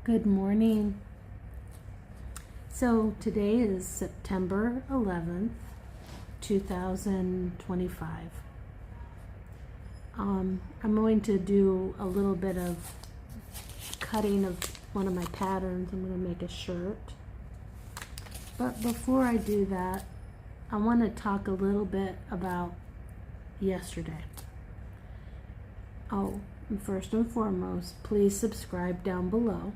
Good morning. So today is September 11th, 2025. I'm going to do a little bit of cutting of one of my patterns. I'm going to make a shirt. But before I do that, I want to talk a little bit about yesterday. Oh, and first and foremost, please subscribe down below.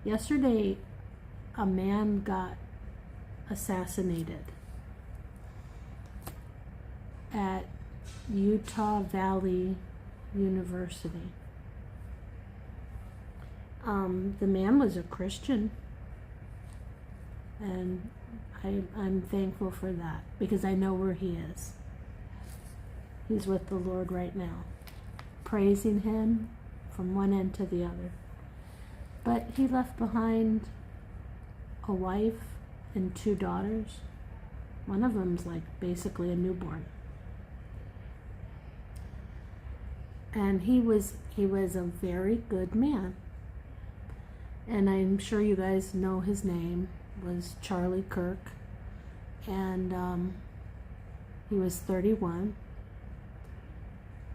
Yesterday, a man got assassinated at Utah Valley University. The man was a Christian, and I'm thankful for that because I know where he is. He's with the Lord right now, praising Him from one end to the other. But he left behind a wife and 2 daughters. One of them's like basically a newborn. And he was a very good man. And I'm sure you guys know his name was Charlie Kirk. And he was 31.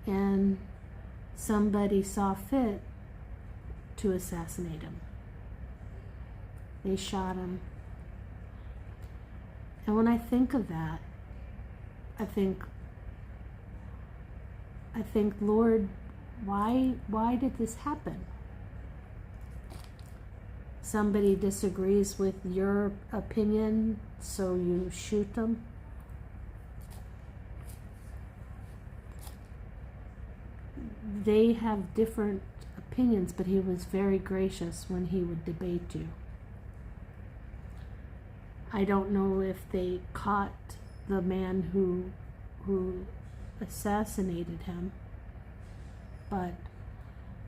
And somebody saw fit to assassinate him. They shot him. And when I think of that, I think, Lord, why did this happen? Somebody disagrees with your opinion, so you shoot them? They have different opinions, but he was very gracious when he would debate you. I don't know if they caught the man who assassinated him, but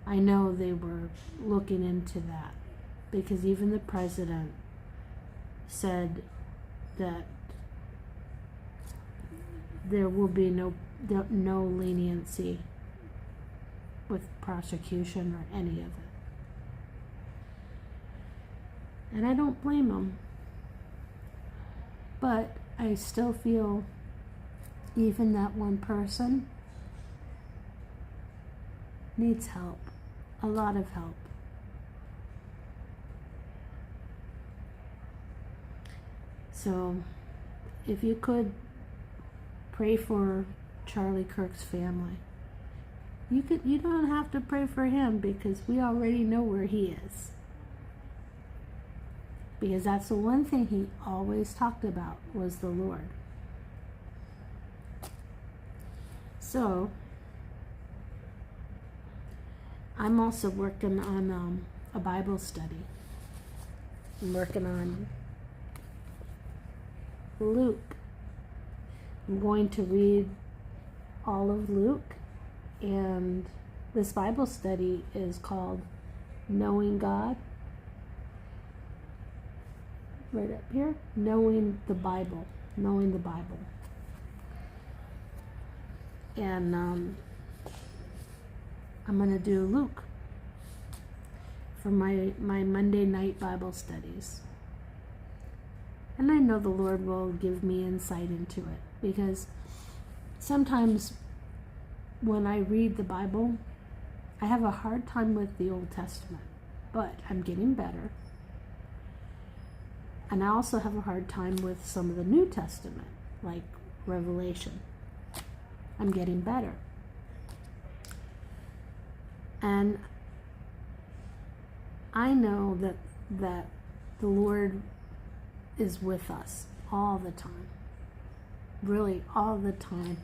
I know they were looking into that because even the president said that there will be no leniency with prosecution or any of it. And I don't blame them. But I still feel even that one person needs help, a lot of help. So if you could pray for Charlie Kirk's family. You don't have to pray for him because we already know where he is. Because that's the one thing he always talked about was the Lord. So, I'm also working on a Bible study. I'm working on Luke. I'm going to read all of Luke. And this Bible study is called Knowing God. Right up here. Knowing the Bible. Knowing the Bible. And I'm going to do Luke for my Monday night Bible studies. And I know the Lord will give me insight into it. Because sometimes when I read the Bible, I have a hard time with the Old Testament, but I'm getting better. And I also have a hard time with some of the New Testament, like Revelation. I'm getting better. And I know that the Lord is with us all the time. Really, all the time.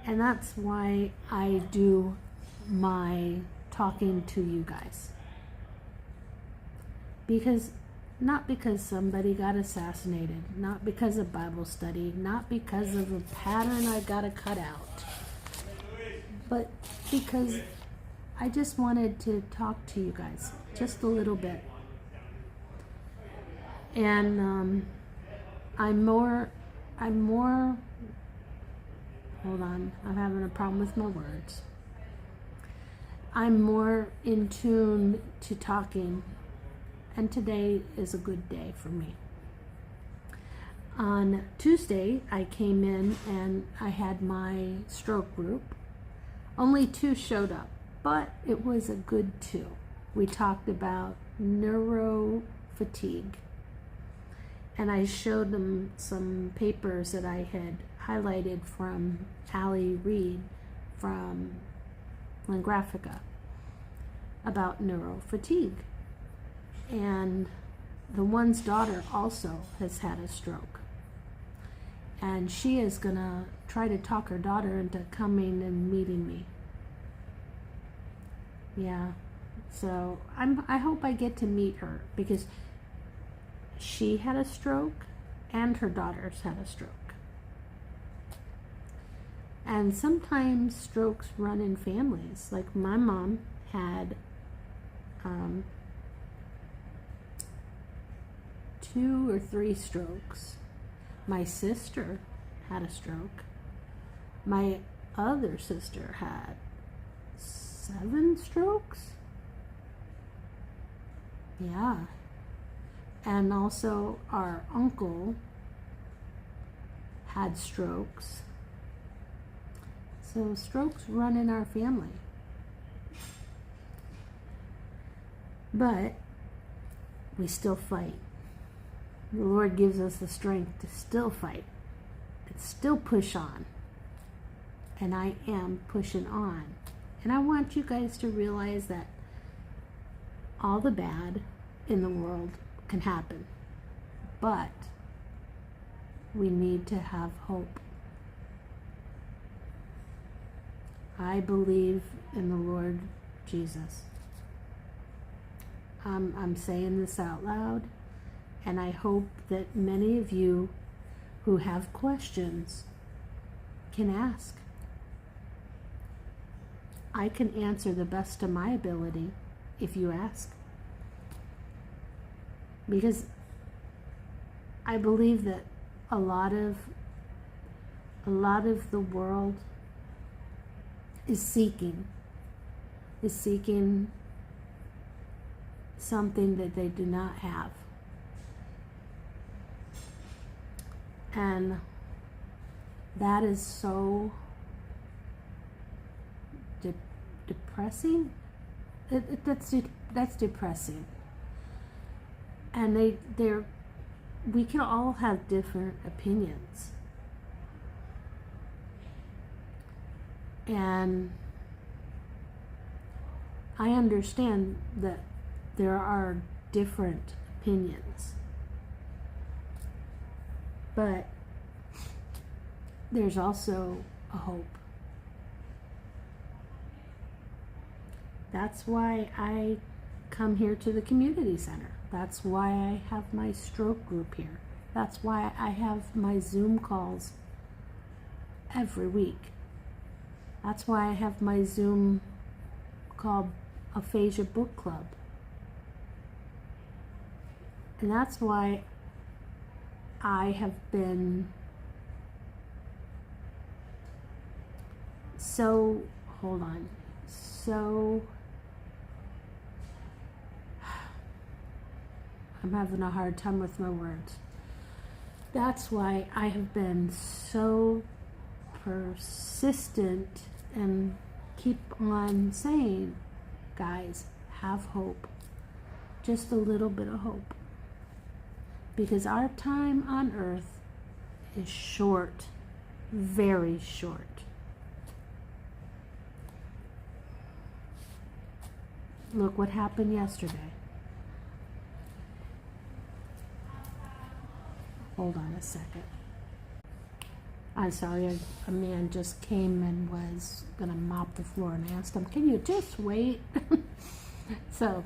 And that's why I do my talking to you guys. Not because somebody got assassinated, not because of Bible study, not because of a pattern I gotta cut out, but because I just wanted to talk to you guys just a little bit. And I'm more, hold on, I'm having a problem with my words. I'm more in tune to talking, and today is a good day for me. On Tuesday, I came in and I had my stroke group. Only 2 showed up, but it was a good 2. We talked about neuro fatigue, and I showed them some papers that I had highlighted from Allie Reed from Lingraphica about neuro fatigue. And the one's daughter also has had a stroke, and she is gonna try to talk her daughter into coming and meeting me. Yeah, so I hope I get to meet her, because she had a stroke and her daughter's had a stroke. And sometimes strokes run in families. Like my mom had 2 or 3 strokes. My sister had a stroke. My other sister had 7 strokes. Yeah. And also our uncle had strokes. So strokes run in our family. But we still fight. The Lord gives us the strength to still fight and still push on. And I am pushing on. And I want you guys to realize that all the bad in the world can happen, but we need to have hope. I believe in the Lord Jesus. I'm saying this out loud, and I hope that many of you who have questions can ask. I can answer the best of my ability if you ask, because I believe that a lot of the world is seeking something that they do not have. And that is so depressing. That's depressing. And we can all have different opinions. And I understand that there are different opinions. But there's also a hope. That's why I come here to the community center. That's why I have my stroke group here. That's why I have my Zoom calls every week. That's why I have my Zoom called Aphasia Book Club. And that's why I have been so, I'm having a hard time with my words. That's why I have been so persistent and keep on saying, guys, have hope. Just a little bit of hope. Because our time on earth is short, very short. Look what happened yesterday. Hold on a second. I'm sorry, a man just came and was gonna mop the floor, and I asked him, can you just wait? So,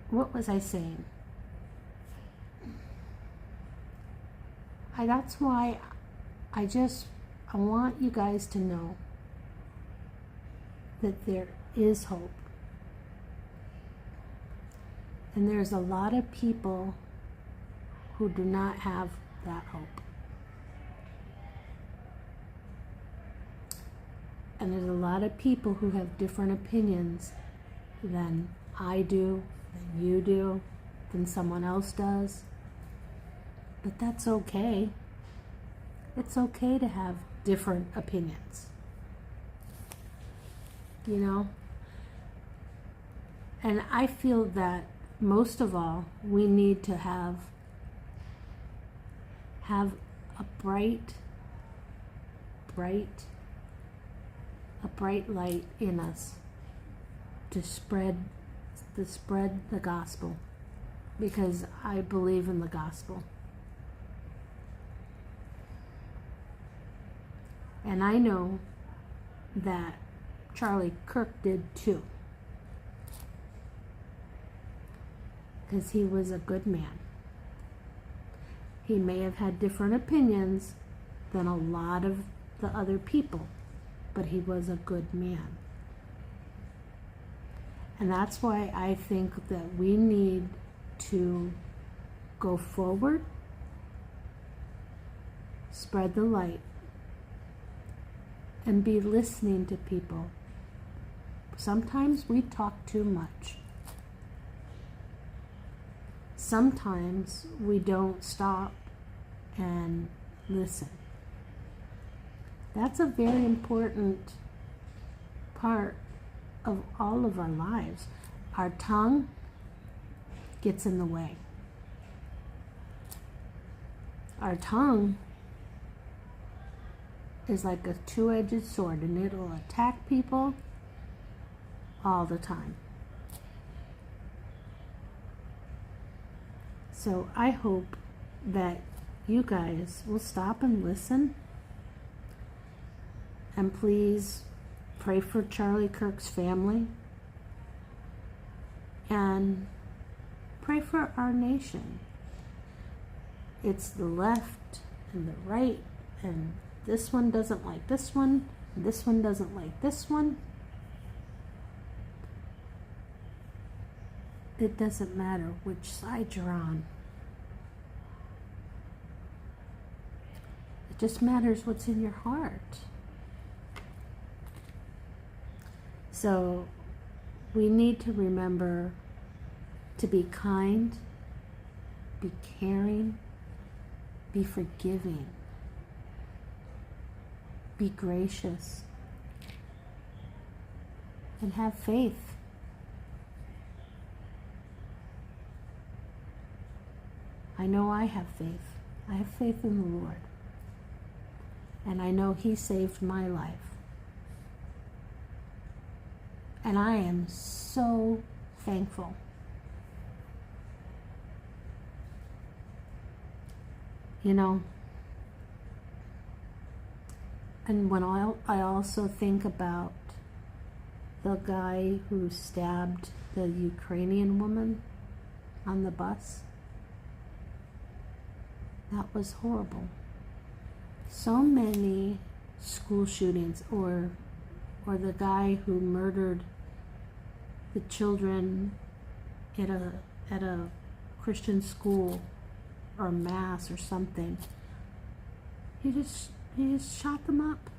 what was I saying? That's why I want you guys to know that there is hope. And there's a lot of people who do not have that hope. And there's a lot of people who have different opinions than I do, than you do, than someone else does. But that's okay. It's okay to have different opinions. You know? And I feel that most of all, we need to have a bright light in us to spread the gospel, because I believe in the gospel. And I know that Charlie Kirk did too, because he was a good man. He may have had different opinions than a lot of the other people, but he was a good man. And that's why I think that we need to go forward, spread the light, and be listening to people. Sometimes we talk too much. Sometimes we don't stop and listen. That's a very important part of all of our lives. Our tongue gets in the way. Our tongue is like a two-edged sword, and it'll attack people all the time. So I hope that you guys will stop and listen. And please pray for Charlie Kirk's family. And pray for our nation. It's the left and the right, and this one doesn't like this one, and this one doesn't like this one. It doesn't matter which side you're on. It just matters what's in your heart. So we need to remember to be kind, be caring, be forgiving, be gracious, and have faith. I know I have faith. I have faith in the Lord. And I know He saved my life. And I am so thankful. You know, and when I also think about the guy who stabbed the Ukrainian woman on the bus, that was horrible. So many school shootings, or the guy who murdered the children at a Christian school or mass or something. He just shot them up.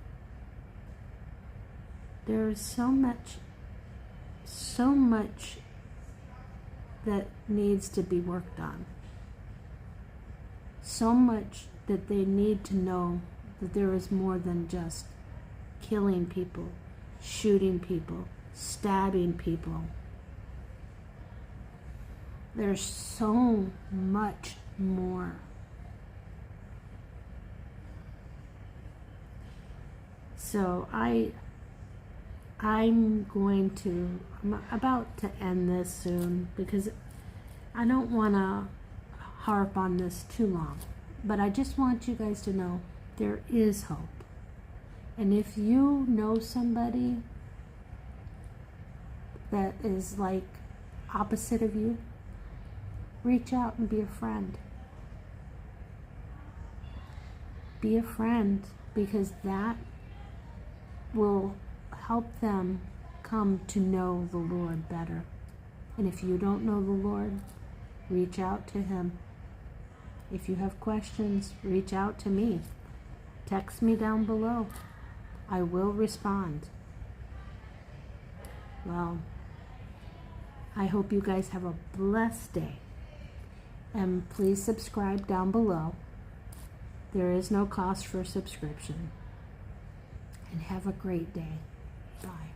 There's so much that needs to be worked on. So much that they need to know that there is more than just killing people, shooting people, stabbing people. There's so much more. So I'm about to end this soon, because I don't want to harp on this too long. But I just want you guys to know there is hope. And if you know somebody that is like opposite of you, reach out and be a friend. Be a friend, because that will help them come to know the Lord better. And if you don't know the Lord, reach out to Him. If you have questions, reach out to me. Text me down below. I will respond. Well, I hope you guys have a blessed day. And please subscribe down below. There is no cost for subscription. And have a great day. Bye.